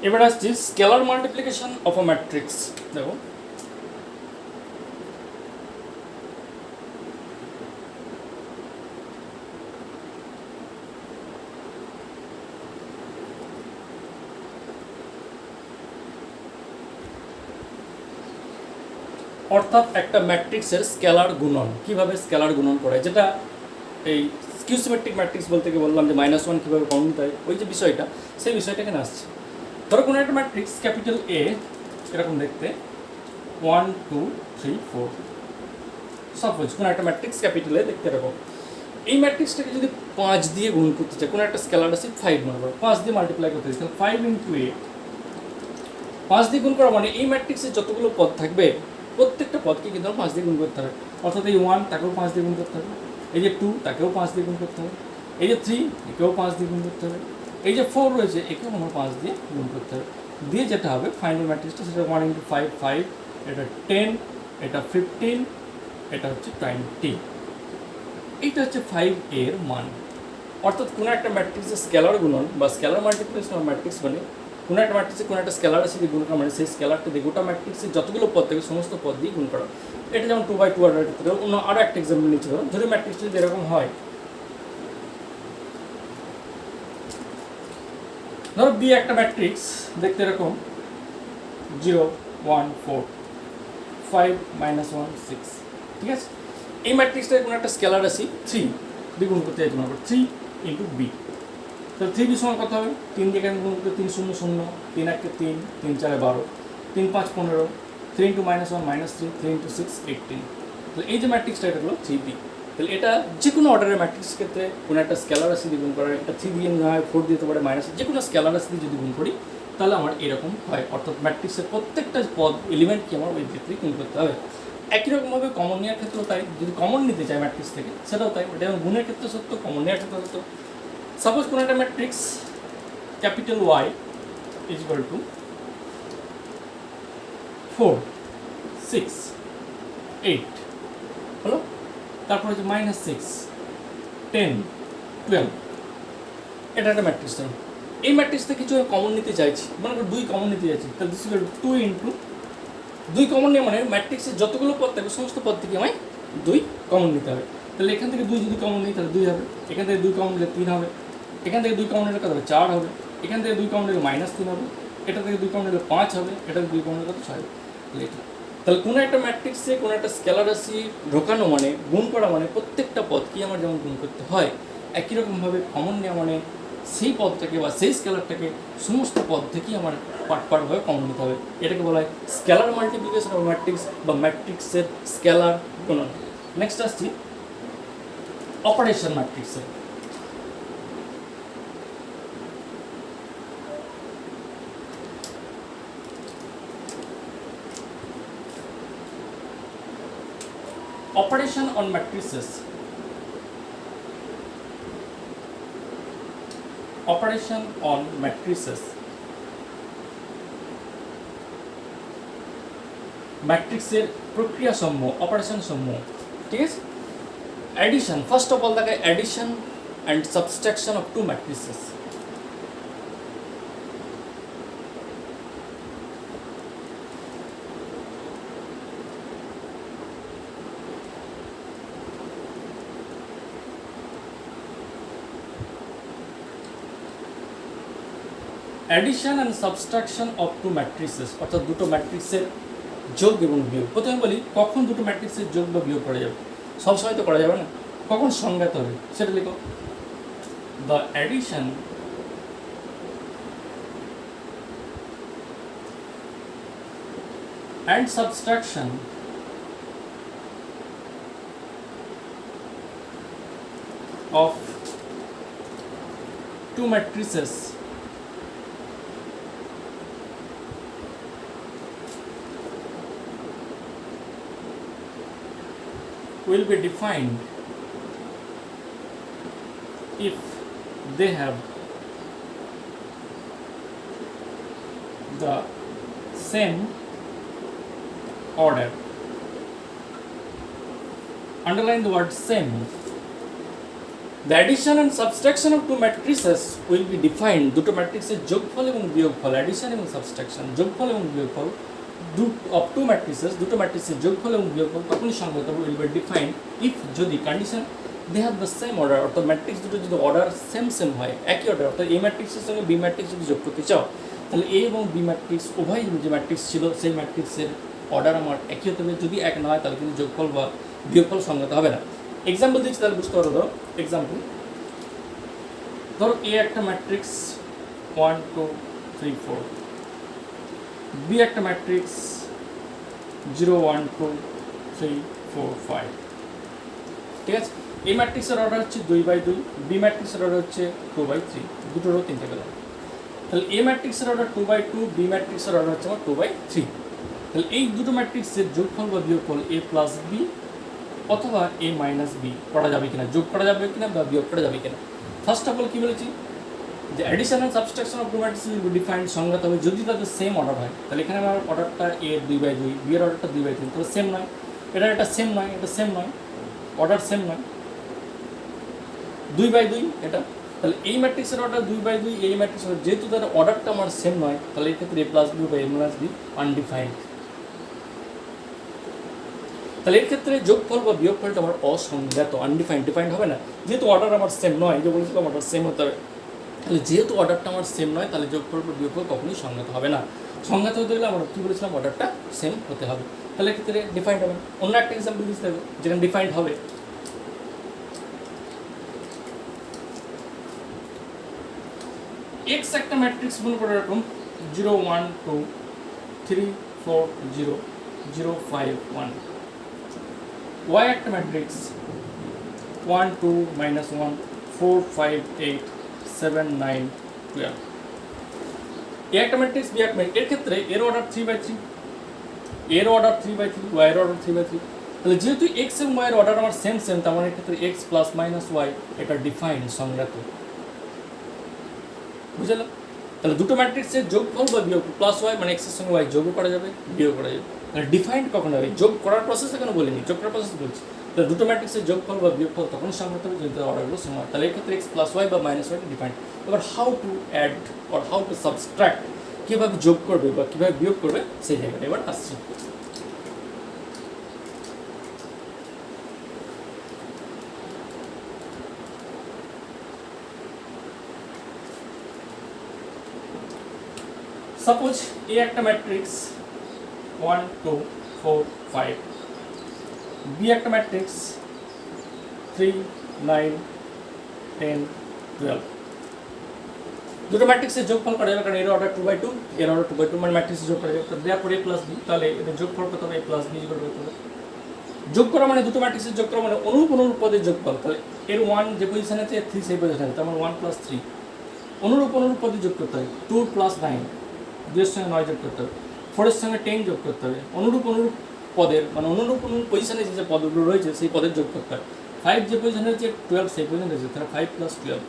এবার আসছি scalar multiplication of a matrix. দেখো অর্থাৎ একটা ম্যাট্রিক্সের স্কেলার গুণন, কিভাবে স্কেলার গুণন করা হয়, যেটা এই স্কিউসিমেট্রিক ম্যাট্রিক্স বলতে গিয়ে বললাম যে -1 কীভাবে কমন হয়, ওই যে বিষয়টা, সেই বিষয়টা এখানে আসছে। ধরো কোনো একটা ম্যাট্রিক্স ক্যাপিটাল এ এরকম দেখতে 1 2 3 4, সাপোজ কোনো একটা ম্যাট্রিক্স ক্যাপিটাল এ দেখতে এরকম। এই ম্যাট্রিক্সটাকে যদি 5 দিয়ে গুণ করতে চাই, কোনো একটা স্কেলার আছে 5 মনে করো, 5 দিয়ে মাল্টিপ্লাই করতে চাই, তাহলে 5 ইন্টু এ, 5 দিয়ে গুণ করা মানে এই ম্যাট্রিক্সের যতগুলো পদ থাকবে প্রত্যেকটা পদকে কিন্তু 5 দিয়ে গুণ করতে হবে। অর্থাৎ এই 1 তাকেও 5 দিয়ে গুণ করতে হবে, এই যে 2 তাকেও 5 দিয়ে গুণ করতে হবে, এই যে 3 একেও 5 দিয়ে গুণ করতে হবে, এই যে 4 রয়েছে একেও আমার 5 দিয়ে গুণ করতে হবে। দিয়ে যেটা হবে ফাইনাল ম্যাট্রিক্সটা, সেটা 1 ইন্টু 5 5, এটা 10, এটা 15, এটা হচ্ছে 20। এইটা হচ্ছে 5 এর মান। অর্থাৎ কোনো একটা ম্যাট্রিক্সের স্কেলার গুণন বা স্কেলার মাল্টিপ্লিকেশন অফ ম্যাট্রিক্স মানে কোনো একটা ম্যাট্রিক্সে কোনো একটা স্কেলার আছে দিয়ে গুণ করা, মানে সেই স্কেলারটা দিয়ে গোটা ম্যাট্রিক্সের যতগুলো পদ থাকে সমস্ত পদ দিয়ে গুণ করা। এটা যেমন 2/2 অর্ডার ক্ষেত্রে অন্য আরও একটা এক্সাম্পল নিচ্ছে, ধরো ম্যাট্রিক্সটা যদি এরকম হয়, ধরো বি একটা ম্যাট্রিক্স দেখতে এরকম 0 1 4 5 -1 6, ঠিক আছে। এই ম্যাট্রিক্সটায় কোনো একটা স্কেলার আছে 3 দিয়ে গুণ করতে চাইছি, মনে করো 3 ইন্টু বি, তাহলে 3 বি সমান কত হবে, 3 দিয়ে কেন গুণ করতে, 3 0 0, 3 1 3, 3 4 12, 3 5 15, 3 ইন্টু -1 -3, 3 ইন্টু 6 18। তাহলে এই যে ম্যাট্রিক্সটা এটা হলো 3b। তাহলে এটা যে কোনো অর্ডারের ম্যাট্রিক্স ক্ষেত্রে কোনো একটা স্কেলার রাশি দিয়ে গুণ করা, একটা 3 দিয়ে না হয় 4 দিতে পারে, মাইনাস যে কোনো স্কেলার রাশি দিয়ে যদি গুণ করি তাহলে আমার এরকম হয়। অর্থাৎ ম্যাট্রিক্সের প্রত্যেকটা পদ এলিমেন্টকে আমার ওই ক্ষেত্রেই গুণ করতে হবে। একই রকমভাবে কমন নেওয়ার ক্ষেত্রেও তাই, যদি কমন নিতে চাই ম্যাট্রিক্স থেকে সেটাও তাই, এটা গুণের ক্ষেত্রে সত্য, কমন নেওয়ার ক্ষেত্রে সত্য। সাপোজ কোনো একটা matrix capital Y is equal to 4 6 8 হলো, তারপর হচ্ছে -6 10 12, এটা একটা ম্যাট্রিক্স। ধরুন এই ম্যাট্রিক্স থেকে কিছু কমন নিতে চাইছি, মনে করো 2 কমন নিতে চাইছি, তাহলে this equal to 2 into 2 common নেওয়া মানে ম্যাট্রিক্সের যতগুলো পদ থাকবে সমস্ত পদ থেকে আমায় 2 কমন নিতে হবে। তাহলে এখান থেকে 2 যদি কমন নিই তাহলে 2 হবে, এখান থেকে 2 কমন নিলে 3 হবে, এখান থেকে 2 কমন নিলে কত হবে 4 হবে, এখান থেকে 2 কমন নিলে -3 হবে, এটা থেকে 2 কমন নিলে 5 হবে, এটা থেকে 2 কমন নিলে কত 6 হবে। তাহলে কোনো একটা ম্যাট্রিক্সে কোনো একটা স্কেলার রাশি ঢোকানো মানে গুণ করা মানে প্রত্যেকটা পদকেই আমার যেমন গুণ করতে হয়, একই রকমভাবে কমন নেওয়া মানে সেই পদটাকে বা সেই স্কেলারটাকে সমস্ত পদ থেকেই আমার পার্টভাবে কমন নিতে হবে। এটাকে বলা হয় স্কেলার মাল্টিপ্লিকেশন অফ ম্যাট্রিক্স বা ম্যাট্রিক্সের স্কেলার গুণন। নেক্সট আসছি অপারেশন ম্যাট্রিক্সের। Operation on matrices. Operation on matrices. ম্যাট্রিক্সের প্রক্রিয়া সমূহ, অপারেশন সমূহ, ঠিক আছে। অ্যাডিশন, ফার্স্ট অফ অল দেখায় addition and subtraction of two matrices. Addition and subtraction of two matrices, অর্থাৎ দুটো ম্যাট্রিক্সের যোগ এবং বিয়োগ। প্রথমে বলি কখন দুটো ম্যাট্রিক্সের যোগ বা বিয়োগ করা যাবে, সবসময় তো করা যাবে না, কখন সংজ্ঞাত হবে সেটা লিখো। The addition and subtraction of two matrices will be defined if they have the same order. Underline the word same. The addition and subtraction of two matrices will be defined. দুটো ম্যাট্রিক্সের যোগফল এবং বিয়োগফল, অ্যাডিশন এবং subtraction, যোগফল এবং বিয়োগফল of two matrices, দুটো ম্যাট্রিক্সের যোগফল এবং বিয়োগফল তখনই সংগত হবে উইল বি ডিফাইন্ড ইফ যদি condition they have the same order, অর্থাৎ ম্যাট্রিক্স দুটো যদি অর্ডার সেম হয়, একই অর্ডার, অর্থাৎ এ ম্যাট্রিক্সের সঙ্গে বি ম্যাট্রিক্স যদি যোগ করতে চাও তাহলে এ এবং বি ম্যাট্রিক্স উভয় যে ম্যাট্রিক্স ছিল সেই ম্যাট্রিক্সের অর্ডার আমার একই হতে হবে। যদি এক না হয় তাহলে কিন্তু যোগফল বা বিয়োগফল সংগত হবে না। এক্সাম্পল দিচ্ছি তাহলে বুঝতে পারো। ধরো এক্সাম্পল, ধরো এ একটা ম্যাট্রিক্স 1 2 3 4, বি একটা ম্যাট্রিক্স 0 1 2 3 4 5, ঠিক আছে। এই ম্যাট্রিক্সের অর্ডার হচ্ছে 2/2, বি ম্যাট্রিক্সের অর্ডার হচ্ছে 2/3, দুটোরও তিনটে পেলাম। তাহলে এ ম্যাট্রিক্সের অর্ডার 2/2, বি ম্যাট্রিক্সের অর্ডার হচ্ছে আমার 2/3। তাহলে এই দুটো ম্যাট্রিক্সের যোগফল বা বিয়োগফল এ প্লাস বি অথবা এ মাইনাস বি করা যাবে কিনা, যোগ করা যাবে কিনা বা বিয়োগ করা যাবে কিনা। ফার্স্ট অফ অল কী বলেছি যে addition and subtraction of two matrix will be defined, সংজ্ঞাত হবে যদি তাদের সেম অর্ডার হয়। তাহলে এখানে আমার অর্ডারটা এ 2/2, বি এর অর্ডারটা 2/3, তাহলে সেম নয়, এটা সেম নয়, এটা সেম নয়, অর্ডার সেম নয়, 2/2 এটা। তাহলে এই ম্যাট্রিক্সের অর্ডার 2/2, এই ম্যাট্রিক্সের যেহেতু তাদের অর্ডারটা আমার সেম নয়, তাহলে এই ক্ষেত্রে এ প্লাস বি বা এ মাইনাস বি আনডিফাইন্ড। তাহলে এর ক্ষেত্রে যোগফল বা বিয়োগফলটা আমার অসংজ্ঞাত, আনডিফাইন্ড, ডিফাইন্ড হবে না। যেহেতু অর্ডার আমার সেম নয়, যে বলেছিলাম অর্ডার সেম হতে হবে, তাহলে যেহেতু অর্ডারটা আমার সেম নয় তাহলে যোগফল বা বিয়োগফল কখনোই সংজ্ঞাত হবে না। সংজ্ঞাত হতে গেলে আমরা কী বলেছিলাম, অর্ডারটা সেম হতে হবে, তাহলে এক্ষেত্রে ডিফাইন্ড হবে। অন্য একটা এক্সাম্পল দিতে হবে যেখানে ডিফাইন্ড হবে। এক্স একটা ম্যাট্রিক্স মনে করে এরকম 0 1 2 3 4 0 0 5 1, ওয়াই একটা ম্যাট্রিক্স 1 2 -1 4 5 8 7 9 12, এ একটা ম্যাট্রিক্স বি একটা ম্যাট্রিক্স। এর ক্ষেত্রে এর অর্ডার 3/3, এর অর্ডার 3/3, ওয়াই এর অর্ডার 3/3। তাহলে যেহেতু এক্স এবং ওয়াই এর অর্ডার আমার সেম, তার মানে ক্ষেত্রে এক্স প্লাস মাইনাস ওয়াই এটা ডিফাইন্ড, সংজ্ঞাত, বুঝলাম। তাহলে দুটো ম্যাট্রিক্সের যোগফল বা বিয়োগ প্লাস ওয়াই মানে এক্সের সঙ্গে ওয়াই যোগও করা যাবে, বিয়োগ করা যাবে। তাহলে ডিফাইন্ড কখন হবে, যোগ করার প্রসেস এখানে বলিনি, যোগ করার প্রসেস বলছি। তাহলে দুটো ম্যাট্রিক্সের যোগফল বা বিয়োগফল তখন সংগত হবে যদি অর্ডারগুলো সেম হয়। তাহলে এক্ষেত্রে এক্স প্লাস ওয়াই বা মাইনাস ওয়াই ডিফাইন্ড। এবার how to add or how to subtract, কীভাবে যোগ করবে বা কীভাবে বিয়োগ করবে সেই জায়গাটা এবার আসছি। সাপোজ এ একটা ম্যাট্রিক্স 1 2 4 5, বি একটা ম্যাট্রিক্স 3 9 10 12, দুটো ম্যাট্রিক্সের যোগফল করা যাবে কারণ এর অর্ডার 2/2, এর অর্ডার 2/2, মানে ম্যাট্রিক্সের যোগ করা যাবে। দেওয়ার পরে এ প্লাস বি, তাহলে এদের যোগফল কত হবে, এ প্লাস বি যোগ করবে। যোগ করা মানে দুটো ম্যাট্রিক্সের যোগ করা মানে অনুরূপ পদের যোগফল। তাহলে এর 1 যে পজিশন আছে, এর 3 সেই পজিশন আছে, তার মানে 1 + 3, অনুরূপ পদে যোগ করতে হবে। 2 + 9, 2 এর সঙ্গে 9 যোগ করতে হবে, 4 এর সঙ্গে 10 যোগ করতে হবে। অনুরূপ পদের মানে অনুরূপ পজিশনে যে পদগুলো রয়েছে সেই পদের যোগ করতে হবে। 5 যে পজিশনে রয়েছে, 12 সেই পজিশনে রয়েছে, তাহলে 5 + 12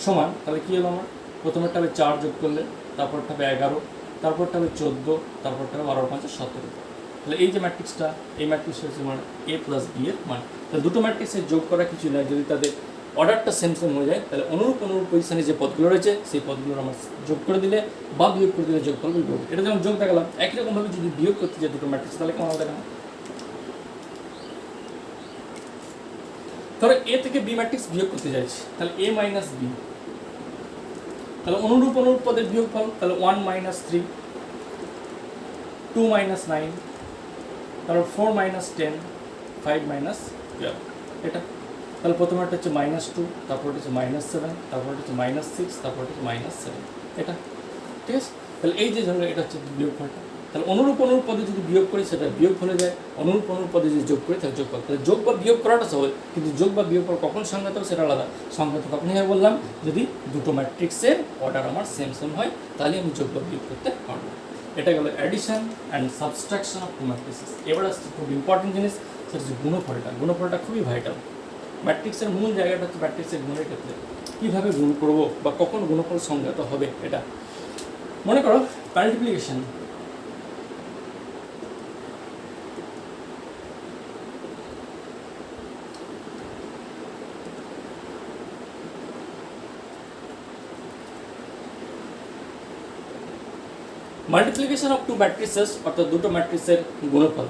সমান, তাহলে কী হলো আমার, প্রথমেরটা হবে 4 যোগ করলে, তারপরটা হবে 11, তারপরটা হবে 14, তারপরটা হবে 12 × 5 = 17। তাহলে এই যে ম্যাট্রিক্সটা, এই ম্যাট্রিক্সটা হচ্ছে আমার এ প্লাস বি এর মান। তাহলে দুটো ম্যাট্রিক্সের যোগ করা কিছু নয়, যদি তাদের অর্ডারটা সেম হয়ে যায় তাহলে অনুরূপ পজিশনে যে পদগুলো রয়েছে সেই পদগুলোর আমার যোগ করে দিলে বা বিয়োগ করে দিলে যোগফল বিয়োগ। এটা যেমন যোগ দেখালাম, একই রকমভাবে যদি বিয়োগ করতে যায় দুটো ম্যাট্রিক্স তাহলে কেমন দেখালাম। ধরো এ থেকে বি ম্যাট্রিক্স বিয়োগ করতে চাইছি, তাহলে এ মাইনাস বি, তাহলে অনুরূপ পদের বিয়োগফল, তাহলে 1 - 3, 2 - 9, তারপর 4 - 10, 5 - 12, এটা। তাহলে প্রথমে একটা হচ্ছে -2, তারপর হচ্ছে -7, তারপর হচ্ছে -6, তারপর হচ্ছে -7, এটা, ঠিক আছে। তাহলে এই যে ধরনের এটা হচ্ছে বিয়োগফলটা। তাহলে অনুরূপ পদে যদি বিয়োগ করি সেটা বিয়োগ ফলে যায়, অনুরূপ পদে যদি যোগ করি তাহলে যোগফল। তাহলে যোগ বা বিয়োগ করাটা সহজ, কিন্তু যোগ বা বিয়োগফল কখন সংজ্ঞাত হবে সেটা আলাদা। সংজ্ঞাত তখনই হয় বললাম যদি দুটো ম্যাট্রিক্সের অর্ডার আমার সেম হয়, তাহলে আমি যোগ বা বিয়োগ করতে পারবো। এটা গেল addition and subtraction of two matrices. এবার আসছে খুব ইম্পর্টেন্ট জিনিস, সেটা হচ্ছে গুণফলটা। গুণফলটা খুবই ভাইটাল। ম্যাট্রিক্সের মূল জায়গাটা হচ্ছে ম্যাট্রিক্সের গুণের ক্ষেত্রে কীভাবে গুণ করবো বা কখন গুণফল সংজ্ঞাত হবে। এটা মনে করো multiplication, multiplication of two matrices অর্থাৎ দুটো ম্যাট্রিক্সের গুণফল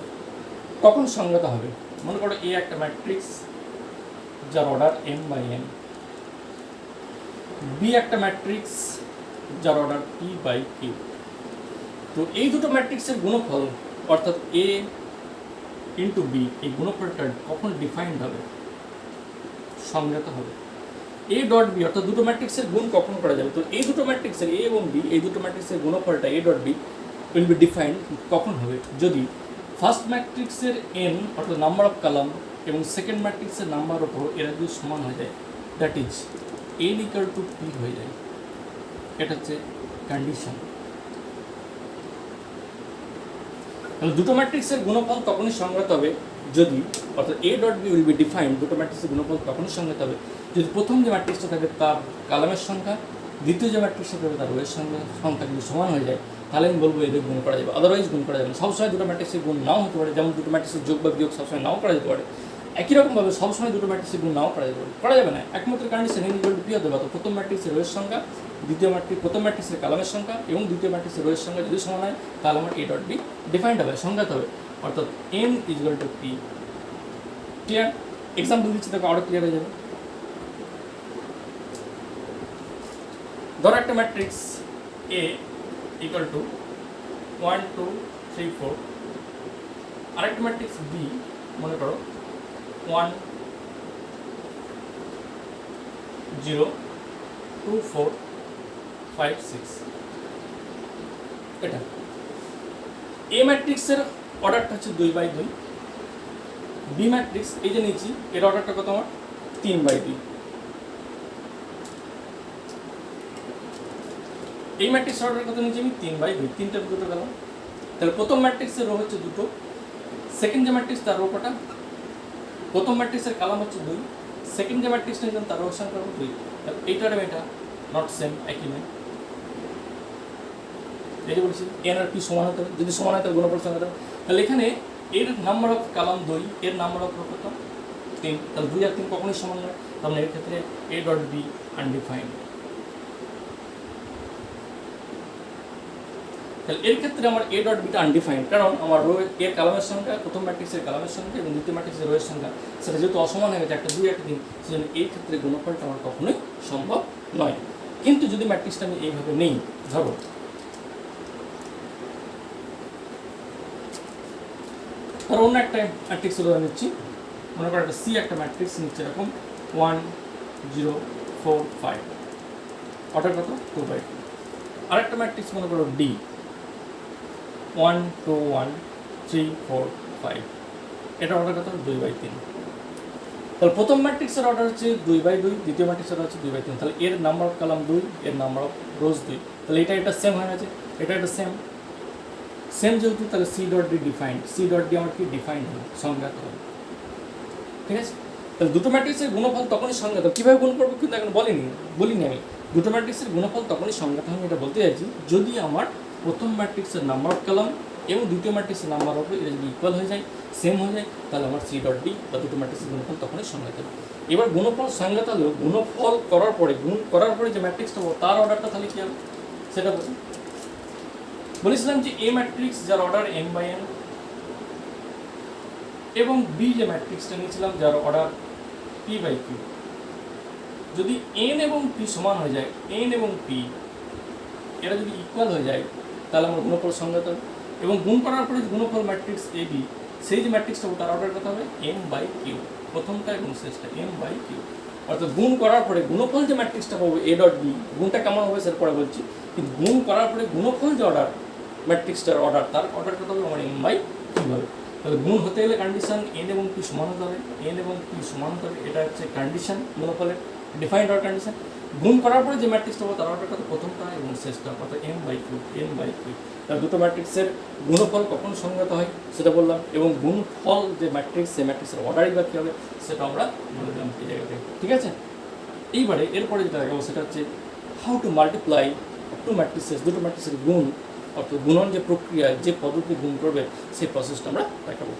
কখন সংজ্ঞাত হবে? মনে করো এ একটা ম্যাট্রিক্স যার order m by n, B একটা ম্যাট্রিক্স যার অর্ডার p বাই q। তো এই দুটো ম্যাট্রিক্সের গুণফল অর্থাৎ a ইন্টু বি, এই গুণফলটা কখন ডিফাইন্ড হবে, সংজ্ঞাত হবে? এ ডট বি অর্থাৎ দুটো ম্যাট্রিক্সের গুণ কখন করা যাবে? তো এই দুটো ম্যাট্রিক্সের এ এবং বি, এই দুটো ম্যাট্রিক্সের গুণফলটা A dot B will be defined কখন হবে? যদি ফার্স্ট ম্যাট্রিক্সের n অর্থাৎ নাম্বার অফ কলাম এবং সেকেন্ড ম্যাট্রিক্সের নাম্বার অফ রো এরা যদি সমান হয়ে যায়, that is n equal to p হয়ে যায়। এটা হচ্ছে কন্ডিশন। তাহলে দুটো ম্যাট্রিক্সের গুণফল তখনই সংজ্ঞাত হবে যদি, অর্থাৎ A dot B will be defined, দুটো ম্যাট্রিক্সের গুণফল তখনই সংজ্ঞাত হবে যদি প্রথম যে ম্যাট্রিক্সটা থাকে তার কলামের সংখ্যা, দ্বিতীয় যে ম্যাট্রিক্সটা থাকে তার রোয়ের সংখ্যা যদি সমান হয়ে যায়, তাহলে আমি বলবো এদের গুণ করা যাবে, আদারওয়াইজ গুণ করা যাবে না। সবসময় দুটো ম্যাট্রিক্সের গুণ নাও হতে পারে, যেমন দুটো ম্যাট্রিক্সের যোগ বা বিয়োগ সবসময় নাও করা যেতে পারে। একই রকমভাবে সবসময় দুটো ম্যাট্রিক্সের গুণ নাও করা যেতে পারে, করা যাবে না। একমাত্র condition n equal to p হতে পারে। প্রথম ম্যাট্রিক্সের রোয়ের সংখ্যা, প্রথম ম্যাট্রিক্সের কলামের সংখ্যা এবং দ্বিতীয় ম্যাট্রিক্সের রোয়ের সংখ্যা যদি সমান হয়, তাহলে আমার এ ডট বি ডিফাইন্ড হবে, সংজ্ঞাত হবে, অর্থাৎ n equal to p। Clear? Example দিচ্ছি, তাকে আরও ক্লিয়ার হয়ে যাবে। ধরো একটা ম্যাট্রিক্স এ ইকুয়াল টু 1 2 3 4, আরেকটা ম্যাট্রিক্স বি মনে করো 1 0 2 4 5 6। এটা এ ম্যাট্রিক্সের অর্ডারটা হচ্ছে 2/2, বি ম্যাট্রিক্স এই যে নিয়েছি এর অর্ডারটা কত আমার 3/2। এই ম্যাট্রিক্স অর্ডার কত নিয়েছি আমি 3/2, তিনটা দুটো গেলাম। তাহলে প্রথম ম্যাট্রিক্সের রো হচ্ছে দুটো, সেকেন্ড যে ম্যাট্রিক্স তার রো কটা, প্রথম ম্যাট্রিক্সের কলাম হচ্ছে 2, সেকেন্ড যে ম্যাট্রিক্স নিয়েছিলাম তার রো সংখ্যা 2। তাহলে এইটার এটা নট সেম, একই নয়। এই যে বলছি এন আর পি সমান হতে হবে, যদি সমান হয় তাহলে গুণফল সংখ্যা হবে। তাহলে এখানে এর নাম্বার অফ কলাম 2, এর নাম্বার অফ রো কত 3, তাহলে 2 আর 3 কখনোই সমান নয়, তাহলে এর ক্ষেত্রে এ ডট বি আনডিফাইন্ড। তাহলে এর ক্ষেত্রে আমার এ ডট বিটা আনডিফাইন্ড, কারণ আমার রো এর কলামের সংখ্যা, প্রথম ম্যাট্রিক্সের কলামের সংখ্যা এবং দ্বিতীয় ম্যাট্রিক্সের রোয়ের সংখ্যা সেটা যেহেতু অসমান হয়ে গেছে, একটা 2 একটা 3, সেজন্য এই ক্ষেত্রে গুণফলটা আমার কখনোই সম্ভব নয়। কিন্তু যদি ম্যাট্রিক্সটা আমি এইভাবে নেই, ধরো আর অন্য একটা ম্যাট্রিক্স উদাহরণ নিচ্ছি, মনে করো একটা সি একটা ম্যাট্রিক্স নিচ্ছে এরকম 1 0 4 5, অর্ডার কত 2/2। আরেকটা ম্যাট্রিক্স মনে করো ডি 1 2 1 3 4 5, এটা অর্ডার কত 2/3। তাহলে প্রথম ম্যাট্রিক্সের অর্ডার হচ্ছে 2/2, দ্বিতীয় ম্যাট্রিক্সের হচ্ছে 2/3। তাহলে এর নাম্বার অফ কলাম 2, এর নাম্বার অফ রোজ 2, তাহলে এটা সেম হয়ে গেছে, এটা সেম যেহেতু, তাহলে C dot D defined, C dot D আমার কি ডিফাইন্ড হবে, সংজ্ঞাত হবে। ঠিক আছে? তাহলে দুটো ম্যাট্রিক্সের গুণফল তখনই সংজ্ঞাত। কীভাবে গুণ করবো কিন্তু এখন বলিনি আমি। দুটো ম্যাট্রিক্সের গুণফল তখনই সংজ্ঞাত আমি এটা বলতে চাইছি যদি আমার প্রথম ম্যাট্রিক্সের নাম্বার অফ কলাম এবং দ্বিতীয় ম্যাট্রিক্সের নাম্বার অফ এটা যদি ইকুয়াল হয়ে যায়, সেম হয়ে যায়, তাহলে আমার সি ডট ডি বা দুটো ম্যাট্রিক্সের গুণফল তখনই সংজ্ঞাত হবে। এবার গুণফল সংজ্ঞাত হলেও গুণফল করার পরে, গুণ করার পরে যে ম্যাট্রিক্সটা পাবো তার অর্ডারটা তাহলে কী হবে সেটা বলেছিলাম যে এ ম্যাট্রিক্স যার অর্ডার m/n এবং বি যে ম্যাট্রিক্সটা নিয়েছিলাম যার অর্ডার p/q। যদি n এবং p সমান হয়ে যায়, n এবং p এরা যদি ইকুয়াল হয়ে যায়, তাহলে আমার গুণফল সংজ্ঞাত হবে। এবং গুণ করার পরে গুণফল ম্যাট্রিক্স এ বি, সেই যে ম্যাট্রিক্সটা তার অর্ডার কত হবে m/q, প্রথমটা এবং শেষটা m/q। অর্থাৎ গুণ করার পরে গুণফল যে ম্যাট্রিক্সটা পাবো এ ডট বি, গুণটা কেমন হবে সেটা পরে বলছি, কিন্তু গুণ করার পরে গুণফল যে অর্ডার ম্যাট্রিক্সটার অর্ডার, তার অর্ডার কত হবে আমার m/q হবে। তাহলে গুণ হতে গেলে কন্ডিশন n এবং p সমান হতে হবে, n এবং p সমান হতে হবে, এটা হচ্ছে কন্ডিশন গুণফলের, ডিফাইন্ড অর্ডার কন্ডিশন। গুণ করার পরে যে ম্যাট্রিক্সটা হবে তার অর্ডার কত প্রথমটা এবং শেষটা, অর্থাৎ m/q। তাহলে দুটো ম্যাট্রিক্সের গুণফল কখন সংজ্ঞাত হয় সেটা বললাম, এবং গুণফল যে ম্যাট্রিক্স, সেই ম্যাট্রিক্সের অর্ডারই বা কী হবে সেটা আমরা বলে দিলাম এই জায়গাতে। ঠিক আছে? এইবারে এরপরে যেটা দেখাবো সেটা হচ্ছে হাউ টু মাল্টিপ্লাই টু ম্যাট্রিক্সেস, দুটো ম্যাট্রিক্সের গুণ, অর্থাৎ গুণন যে প্রক্রিয়া, যে পদ্ধতি গুণ করবে সেই প্রসেসটা আমরা দেখাবো।